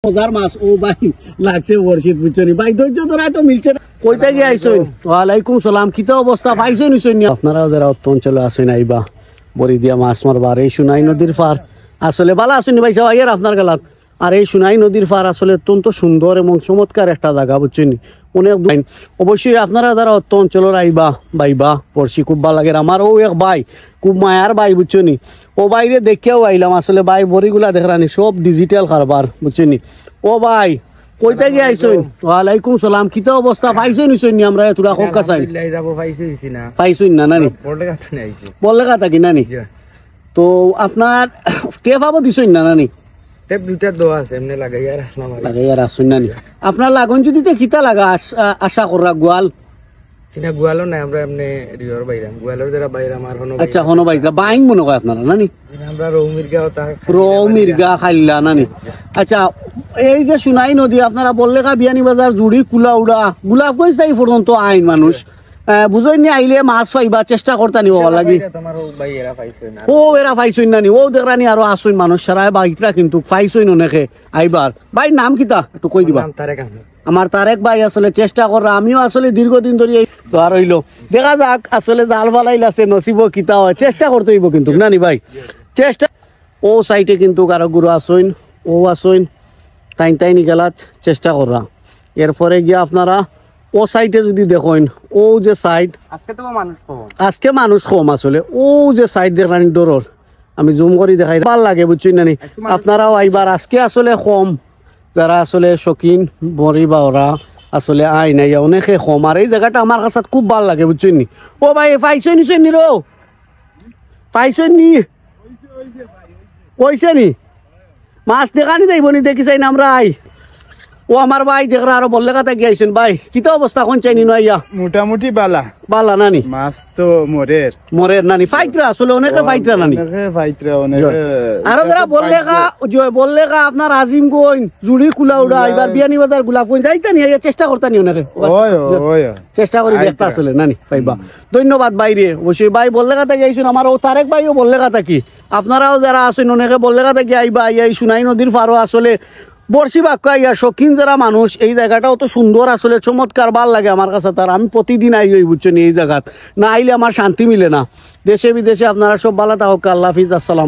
মজার মাছ ও ভাই লাগছে বর্ষিত বুঝছনি ভাই ধৈর্য ধরাই তো মিলছে না কইতে গিয়ে আইছই ওয়ালাইকুম সালাম কিতা অবস্থা পাইছই নিছনি আপনারা যারা অঞ্চলে আছেন আইবা বড়ি দিয়া মাছ মারবার এই সুনাই নদীর পার আসলে ভালো আসেনি ভাই সবাই আর আপনার গেলাত আর এই সুনাই নদীর পার আসলে অত্যন্ত সুন্দর এবং চমৎকার একটা জায়গা বুঝছেন অনেক অবশ্যই আপনারা যারা অঞ্চলের আইবা বাইবা পড়ছি খুব ভালো লাগে আমারও এক ভাই খুব মায়ার ভাই বুঝছনি ও বাইরে দেখেও আইলাম আসলে ভাই বড়িগুলা দেখরানি সব ডিজিটাল কারবার বুঝছনি ও ভাই কইতে গিয়ে আইছই ওয়ালাইকুম সালাম কিতা অবস্থা পাইছই নিছনি আমরা তোরা কোক কাছাই পাইছই না নানি বললে কথা কি নানি তো আপনার টেপ আবো দিছই না নানি টেপ দুইটা দোয়া আছে এমনি লাগাইয়া রাখলাম লাগাইয়া রাখছই নানি আপনার লাগন যদি তে কিতা লাগা আশা করা গোয়াল কিনা গোয়ালও নাই আমরা এমনি রিওর বাইরাম গোয়ালের যারা বাইরাম আর হনো আচ্ছা হনো বাইরা বাইং মনে হয় আপনারা নানি আমরা রৌ মির্গা খাইলা নানি আচ্ছা এই যে সুনাই নদী আপনারা বললে কা বিয়ানীবাজার জুড়ি কুলা উড়া গুলাব কইছ তাই পর্যন্ত আইন মানুষ বুঝই নি আইলে মাছ পাইবা চেষ্টা করতা নিব লাগি ও এরা পাইছই নানি ও দেখরানি আরো আসুন মানুষ সারা বাইকরা কিন্তু পাইছই ননেকে আইবার ভাই নাম কিতা একটু কই দিবা আমার তারেক ভাই আসলে চেষ্টা করা আমিও আসলে দীর্ঘদিন ধরে তো আর হইলো দেখা যাক আসলে জাল বালাইল আছে নসিব কিতা হয় চেষ্টা করতে হইব কিন্তু নানি ভাই চেষ্টা ও সাইডে কিন্তু কারো গুরু আসইন ও আসইন তাই গেলাত চেষ্টা করা এরপরে গিয়ে আপনারা ও সাইডে যদি দেখেন ও যে সাইড আজকে মানুষ কম আসলে ও যে সাইড দেখলানি ডোরর আমি জুম করে দেখাই ভাল লাগে বুঝছেন নানি আপনারাও আইবার আজকে আসলে কম যারা আসলে শৌখিন বড়ি বা ওরা আসলে আই নাই অনেকে কম আর এই জায়গাটা আমার কাছে খুব ভাল লাগে বুঝছেন নি ও ভাই পাইছই নিছেন নি রো পাইছই নি ওইছে নি মাছ দেখানি যাইব নি দেখি চাই না আমরা আই ও আমার ভাই দেখরা আরো বললে কথা গিয়েছেন ভাই কিতা অবস্থা কোন চাইনি নয়া মোটামুটি বালা নানি মাছ তো মরের নানি ফাইটরা আসলে অনেকে ফাইটরা নানি আরো যারা বললে কা আপনার আজিম কইন জুড়ি কুলা উড়া এবার বিয়ানীবাজার গোলাপ কইন যাইতা নি চেষ্টা করতা নি অনেকে চেষ্টা করি দেখতা আসলে নানি পাইবা ধন্যবাদ বাইরে অবশ্যই ভাই বললে কথা গিয়েছেন আমার ও তারেক ভাইও বললে কথা কি আপনারাও যারা আছেন অনেকে বললে কথা কি আইবা এই সুনাই নদীর পারও আসলে বর্ষি বাক্য ইয়া শৌখিন যারা মানুষ এই জায়গাটাও তো সুন্দর আসলে চমৎকার ভাল লাগে আমার কাছে তার আমি প্রতিদিন আই বুঝছেন এই জায়গাত না আইলে আমার শান্তি মিলে না দেশে বিদেশে আপনারা সব ভালো থাকুক আল্লাহ হাফিজ আসসালাম